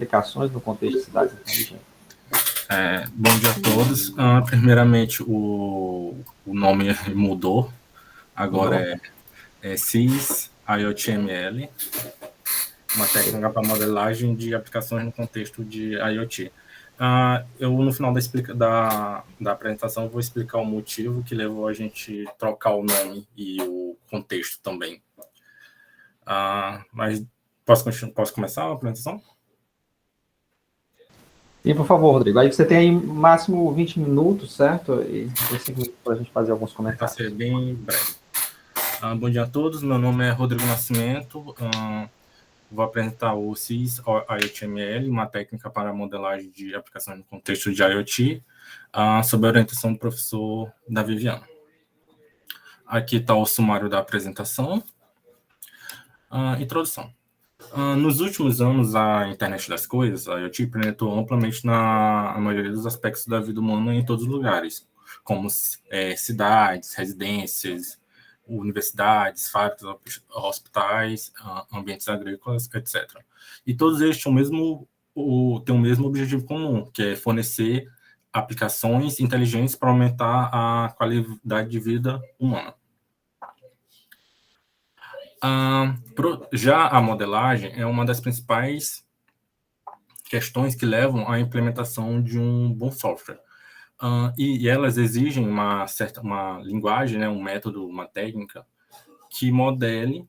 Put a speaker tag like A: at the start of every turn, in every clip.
A: aplicações no contexto de cidades inteligentes.
B: Bom dia a todos. Primeiramente, o nome mudou. Agora é CIS IoT-ML, uma técnica para modelagem de aplicações no contexto de IoT. Eu, no final da apresentação, vou explicar o motivo que levou a gente trocar o nome e o contexto também. Mas posso começar a apresentação?
A: Sim, por favor, Rodrigo. Aí você tem aí máximo 20 minutos, certo? E tem 5 minutos para a gente fazer alguns comentários.
B: Vai ser bem breve. Bom dia a todos, meu nome é Rodrigo Nascimento. Vou apresentar o CIS IoT-ML, uma técnica para modelagem de aplicações no contexto de IoT, sob a orientação do professor Davi Viana. Aqui está o sumário da apresentação. Introdução. Nos últimos anos, a internet das coisas, a IoT, penetrou amplamente na maioria dos aspectos da vida humana em todos os lugares, como cidades, residências, universidades, fábricas, hospitais, ambientes agrícolas, etc. E todos eles têm o mesmo objetivo comum, que é fornecer aplicações inteligentes para aumentar a qualidade de vida humana. Já a modelagem é uma das principais questões que levam à implementação de um bom software. E elas exigem uma linguagem, né, um método, uma técnica que modele,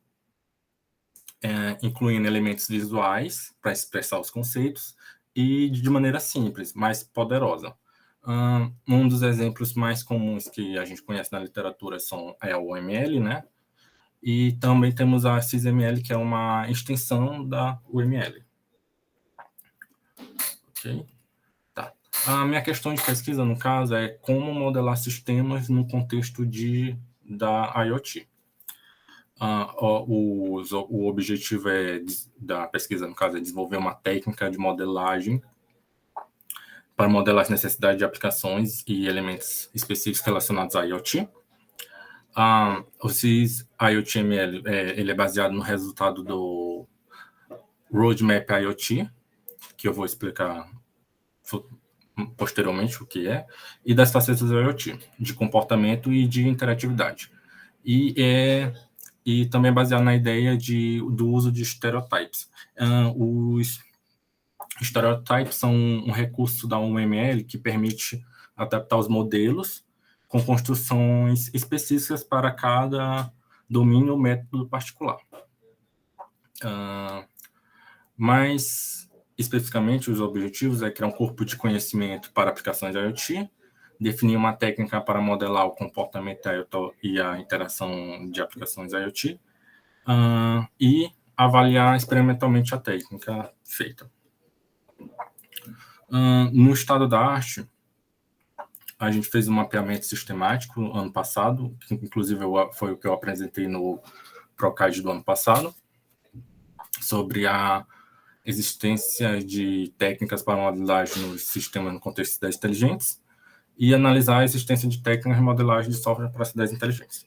B: incluindo elementos visuais para expressar os conceitos e de maneira simples, mas poderosa. Um dos exemplos mais comuns que a gente conhece na literatura é o ML, né? E também temos a CIS-ML, que é uma extensão da UML. Ok? Tá. A minha questão de pesquisa, no caso, é como modelar sistemas no contexto da IoT. O objetivo da pesquisa, no caso, é desenvolver uma técnica de modelagem para modelar as necessidades de aplicações e elementos específicos relacionados à IoT. O CIS IoT-ML ele é baseado no resultado do Roadmap IoT, que eu vou explicar posteriormente o que é, e das facetas do IoT, de comportamento e de interatividade. E também é baseado na ideia do uso de stereotypes. Os stereotypes são um recurso da UML que permite adaptar os modelos com construções específicas para cada domínio ou método particular. Mas, especificamente, os objetivos é criar um corpo de conhecimento para aplicações IoT, definir uma técnica para modelar o comportamento e a interação de aplicações IoT, e avaliar experimentalmente a técnica feita. No estado da arte, a gente fez um mapeamento sistemático ano passado, que inclusive foi o que eu apresentei no Procad do ano passado, sobre a existência de técnicas para modelagem nos sistemas no contexto de cidades inteligentes e analisar a existência de técnicas de modelagem de software para cidades inteligentes.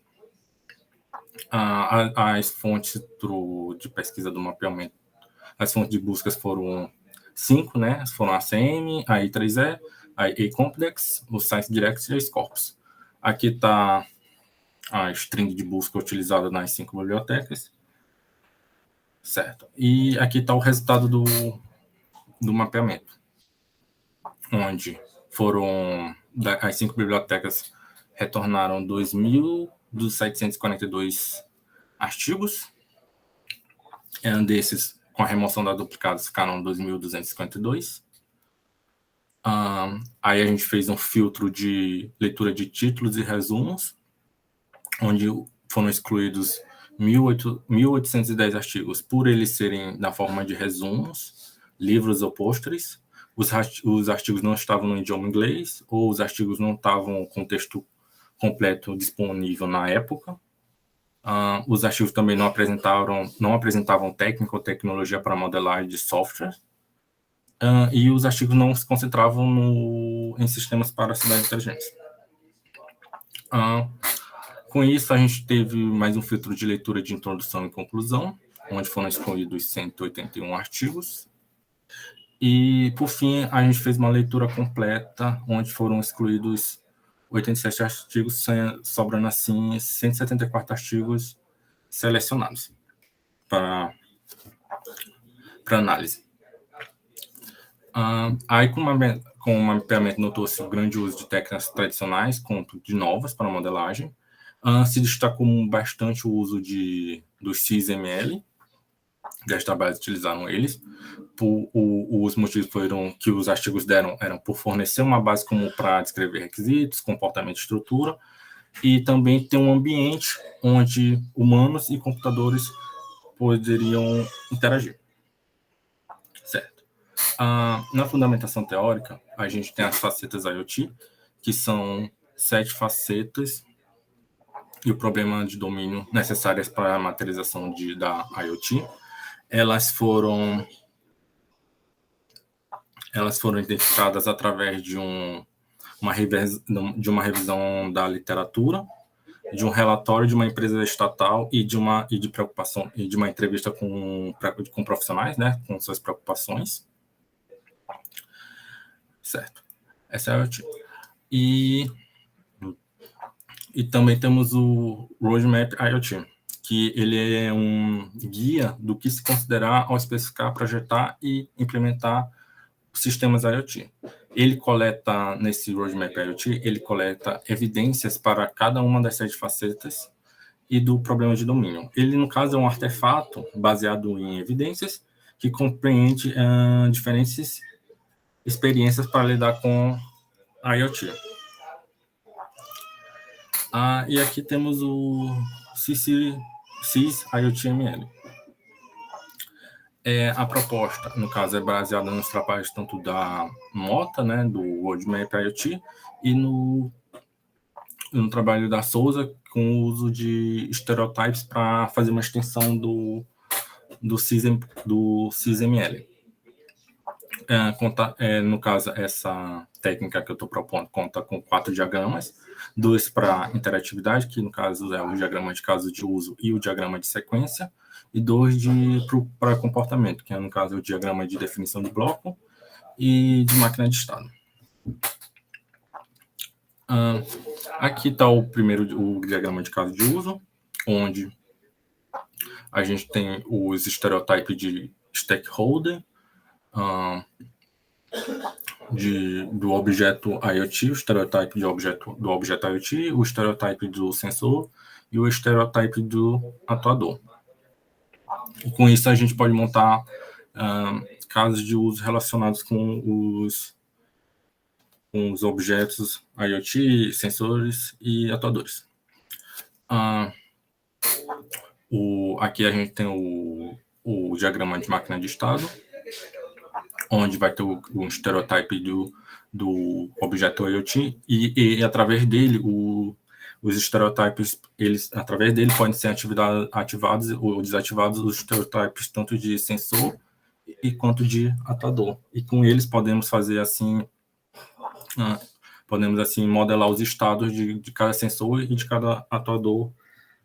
B: As fontes de pesquisa do mapeamento, as fontes de buscas foram 5, né? Foram a ACM, a I3E, a eComplex, o ScienceDirect e a Scopus. Aqui está a string de busca utilizada nas 5 bibliotecas. Certo. E aqui está o resultado do mapeamento, onde as 5 bibliotecas retornaram 2.742 artigos. Desses, com a remoção da duplicados, ficaram 2.252. Aí a gente fez um filtro de leitura de títulos e resumos, onde foram excluídos 1.810 artigos, por eles serem na forma de resumos, livros ou pôsteres. Os artigos não estavam no idioma inglês, ou os artigos não estavam com texto completo disponível na época. Os artigos também não apresentavam técnica ou tecnologia para modelagem de software. E os artigos não se concentravam em sistemas para cidades inteligentes. Com isso, a gente teve mais um filtro de leitura de introdução e conclusão, onde foram excluídos 181 artigos. E, por fim, a gente fez uma leitura completa, onde foram excluídos 87 artigos, sobrando, assim, 174 artigos selecionados para análise. Aí, com o mapeamento, notou-se o grande uso de técnicas tradicionais, quanto de novas para modelagem. Se destacou bastante o uso dos CIS-ML, que os trabalhos utilizaram eles. Os motivos foram que os artigos deram eram por fornecer uma base comum para descrever requisitos, comportamento e estrutura, e também ter um ambiente onde humanos e computadores poderiam interagir. Certo. Na fundamentação teórica, a gente tem as facetas IoT, que são 7 facetas, e o problema de domínio necessárias para a materialização da IoT. Elas foram identificadas através de uma revisão da literatura, de um relatório de uma empresa estatal e de uma entrevista com profissionais, né, com suas preocupações. Certo. Essa é a IoT. E também temos o Roadmap IoT, que ele é um guia do que se considerar ao especificar, projetar e implementar sistemas IoT. Ele coleta, nesse Roadmap IoT, ele coleta evidências para cada uma das 7 facetas e do problema de domínio. Ele, no caso, é um artefato baseado em evidências que compreende diferentes experiências para lidar com a IoT. E aqui temos o CIS-IoT-ML. A proposta, no caso, é baseada nos trabalhos tanto da Mota, né, do Roadmap IoT, e no trabalho da Souza, com o uso de estereotypes para fazer uma extensão do CIS-ML. No caso, essa técnica que eu estou propondo conta com 4 diagramas, 2 para interatividade, que no caso é o diagrama de caso de uso e o diagrama de sequência, e 2 para comportamento, que no caso é o diagrama de definição de bloco e de máquina de estado. Aqui está o diagrama de caso de uso, onde a gente tem os estereotipos de stakeholder, do objeto IoT, o estereotipo do objeto IoT, o estereotipo do sensor e o estereotipo do atuador. E com isso a gente pode montar casos de uso relacionados com os objetos IoT, sensores e atuadores. Aqui a gente tem o diagrama de máquina de estado, onde vai ter um estereotipo do objeto IoT, e através dele, os estereotipos, através dele podem ser ativados ou desativados os estereotipos tanto de sensor quanto de atuador. E com eles podemos fazer assim, modelar os estados de cada sensor e de cada atuador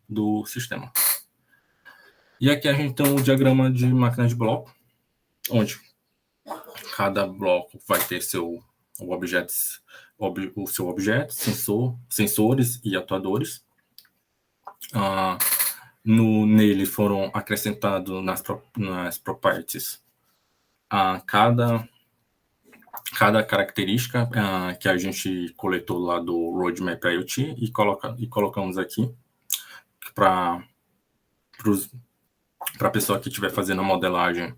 B: do sistema. E aqui a gente tem um diagrama de máquina de bloco, onde cada bloco vai ter seu objeto, sensores e atuadores. Nele foram acrescentados nas properties cada característica que a gente coletou lá do Roadmap IoT e colocamos aqui para a pessoa que estiver fazendo a modelagem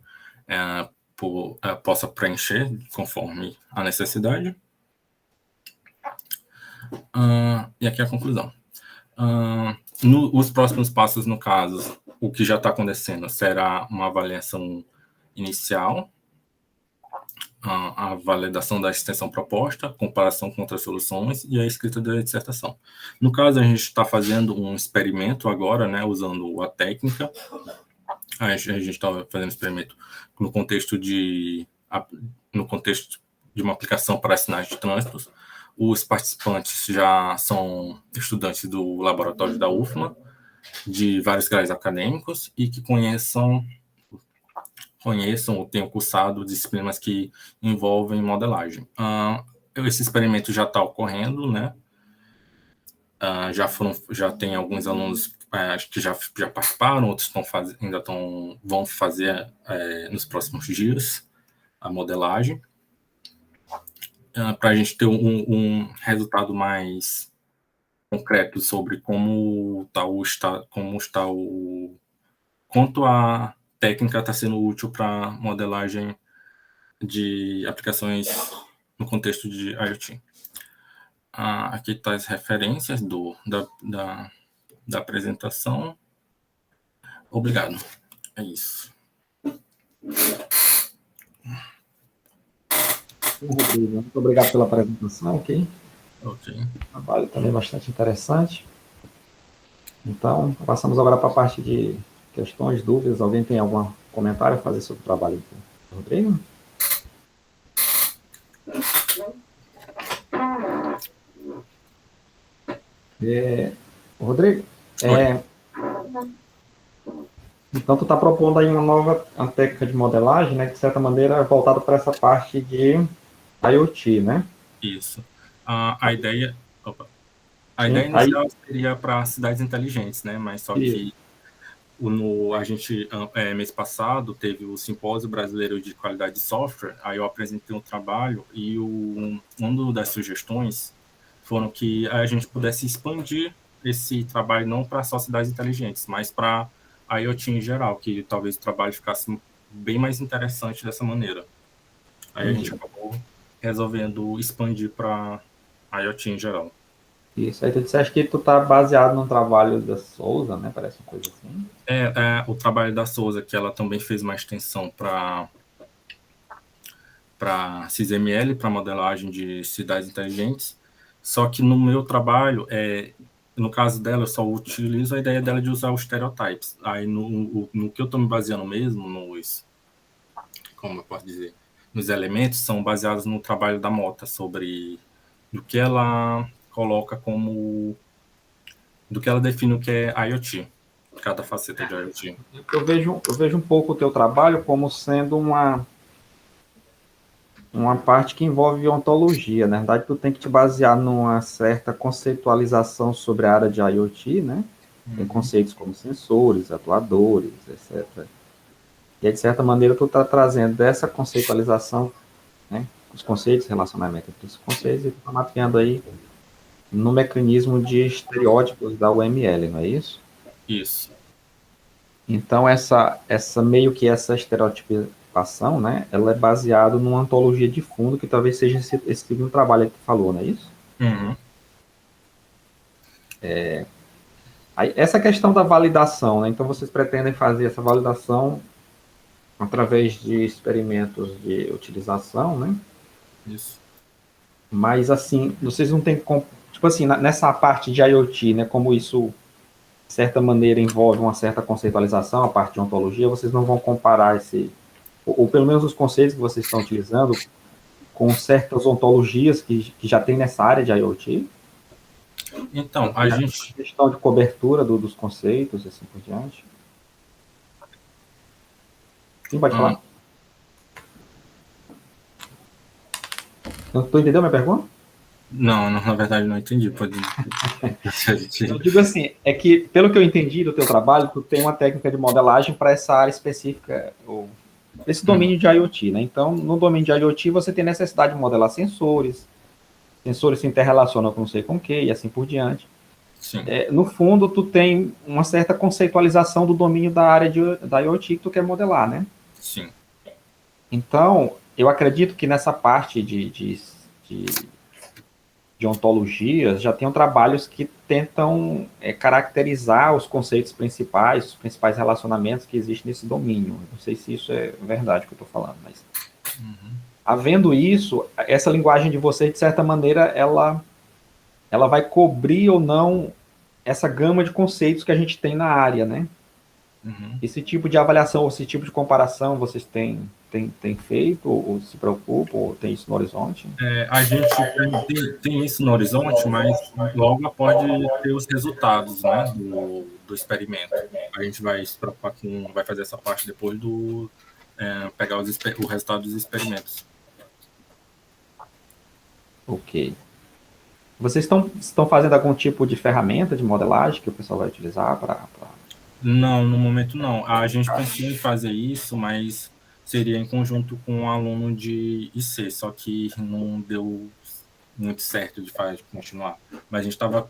B: possa preencher conforme a necessidade. E aqui a conclusão. Os próximos passos, no caso, o que já está acontecendo será uma avaliação inicial, a validação da extensão proposta, comparação com outras soluções e a escrita da dissertação. No caso, a gente está fazendo um experimento agora, né, usando a técnica. A gente está fazendo experimento no contexto de uma aplicação para sinais de trânsito. Os participantes já são estudantes do laboratório da UFMA, de vários graus acadêmicos, e que conheçam ou tenham cursado disciplinas que envolvem modelagem. Esse experimento já está ocorrendo, né? Já tem alguns alunos acho que já participaram, outros vão fazer nos próximos dias a modelagem, para a gente ter um resultado mais concreto sobre quanto a técnica está sendo útil para modelagem de aplicações no contexto de IoT. Aqui estão as referências da apresentação. Obrigado. É isso.
A: Rodrigo, muito obrigado pela apresentação, ok?
B: Ok.
A: Trabalho também bastante interessante. Então, passamos agora para a parte de questões, dúvidas. Alguém tem algum comentário a fazer sobre o trabalho do Rodrigo? Rodrigo, então tu está propondo aí uma técnica de modelagem, né, que de certa maneira voltada para essa parte de IoT, né?
B: Isso. A ideia inicial seria para cidades inteligentes, né? Mas só que a gente, mês passado, teve o Simpósio Brasileiro de Qualidade de Software, aí eu apresentei um trabalho e uma das sugestões foram que a gente pudesse expandir esse trabalho não para só cidades inteligentes, mas para IoT em geral, que talvez o trabalho ficasse bem mais interessante dessa maneira. Aí a gente acabou resolvendo expandir para IoT em geral.
A: Isso, aí tu disseste que tu tá baseado no trabalho da Souza, né? Parece uma coisa assim.
B: O trabalho da Souza, que ela também fez uma extensão para SysML, para modelagem de cidades inteligentes. Só que no meu trabalho, no caso dela, eu só utilizo a ideia dela de usar os stereotypes. Aí no que eu estou me baseando mesmo, como eu posso dizer, nos elementos, são baseados no trabalho da Mota, sobre do que ela coloca do que ela define o que é IoT, cada faceta de IoT.
A: Eu vejo um pouco o teu trabalho como sendo uma parte que envolve ontologia. Na verdade, tu tem que te basear numa certa conceitualização sobre a área de IoT, né? Tem conceitos como sensores, atuadores, etc. E aí, de certa maneira, tu está trazendo dessa conceitualização, né? Os conceitos, relacionamento entre os conceitos, e tu está mapeando aí no mecanismo de estereótipos da UML, não é isso?
B: Isso.
A: Então, essa estereotipação, né, ela é baseada numa ontologia de fundo, que talvez seja esse tipo de trabalho que tu falou, não é isso?
B: Uhum.
A: Aí, essa questão da validação, né, então vocês pretendem fazer essa validação através de experimentos de utilização, né?
B: Isso.
A: Mas, assim, vocês não têm, tipo assim, nessa parte de IoT, né, como isso de certa maneira envolve uma certa conceitualização, a parte de ontologia, vocês não vão comparar ou pelo menos os conceitos que vocês estão utilizando, com certas ontologias que já tem nessa área de IoT?
B: Então,
A: a questão de cobertura dos conceitos, assim por diante. Sim, pode falar. Tu entendeu a minha pergunta?
B: Não, na verdade não entendi. Pode...
A: Eu digo assim, é que, pelo que eu entendi do teu trabalho, tu tem uma técnica de modelagem para essa área específica, ou esse domínio de IoT, né? Então, no domínio de IoT, você tem necessidade de modelar sensores se interrelacionam com não sei com o que, e assim por diante. No fundo, tu tem uma certa conceitualização do domínio da área da IoT que tu quer modelar, né?
B: Sim.
A: Então, eu acredito que nessa parte de ontologias já tenham trabalhos que tentam caracterizar os conceitos principais, os principais relacionamentos que existem nesse domínio. Não sei se isso é verdade que eu estou falando, mas... Havendo isso, essa linguagem de vocês, de certa maneira, ela vai cobrir ou não essa gama de conceitos que a gente tem na área, né? Esse tipo de avaliação, esse tipo de comparação, vocês têm feito, ou se preocupam, ou tem isso no horizonte?
B: A gente tem isso no horizonte, mas logo pode ter os resultados, né, do experimento. A gente vai se preocupar vai fazer essa parte depois pegar o resultado dos experimentos.
A: Ok. Vocês estão fazendo algum tipo de ferramenta de modelagem que o pessoal vai utilizar para...
B: Não, no momento não. A gente pensou em fazer isso, mas seria em conjunto com um aluno de IC, só que não deu muito certo de continuar. Mas a gente estava...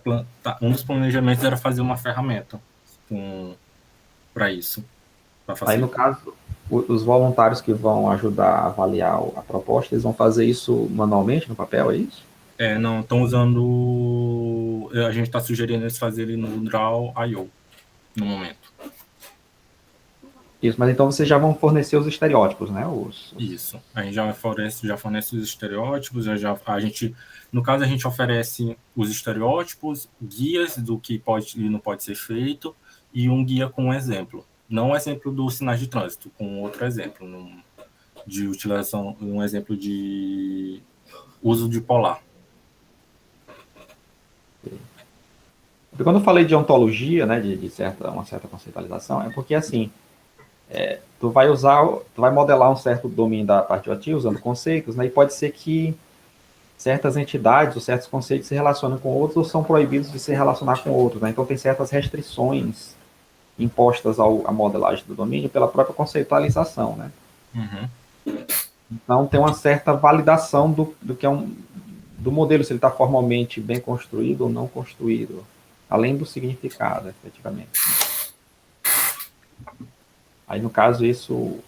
B: Um dos planejamentos era fazer uma ferramenta para isso, para
A: Aí, no
B: facilitar.
A: caso, os voluntários que vão ajudar a avaliar a proposta, eles vão fazer isso manualmente no papel, é isso?
B: Não, estão usando... A gente está sugerindo eles fazerem no Draw.io, no momento.
A: Isso, mas então vocês já vão fornecer os estereótipos, né?
B: Isso. A gente já fornece os estereótipos, no caso, a gente oferece os estereótipos, guias do que pode e não pode ser feito, e um guia com um exemplo. Não um exemplo dos sinais de trânsito, com outro exemplo, de utilização, um exemplo de uso de polar.
A: Porque quando eu falei de ontologia, né, de uma certa conceitualização, é porque assim, tu vai modelar um certo domínio da parte ativa usando conceitos, né, e pode ser que certas entidades ou certos conceitos se relacionam com outros ou são proibidos de se relacionar com outros, né? Então tem certas restrições impostas à modelagem do domínio pela própria conceitualização, né?
B: Uhum.
A: Então tem uma certa validação do que é do modelo, se ele está formalmente bem construído ou não construído, além do significado, efetivamente. Aí, no caso, isso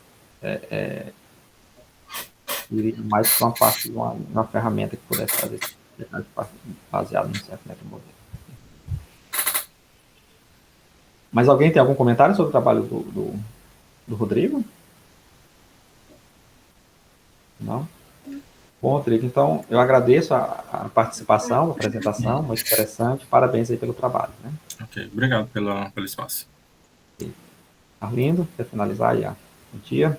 A: iria mais para uma parte de uma ferramenta que pudesse fazer baseado num certo metamodelo. Mas alguém tem algum comentário sobre o trabalho do Rodrigo? Não? Bom, Rodrigo, então eu agradeço a participação, a apresentação, muito interessante. Parabéns aí pelo trabalho. Né?
B: Ok, obrigado pelo espaço.
A: Arlindo, quer finalizar aí o dia?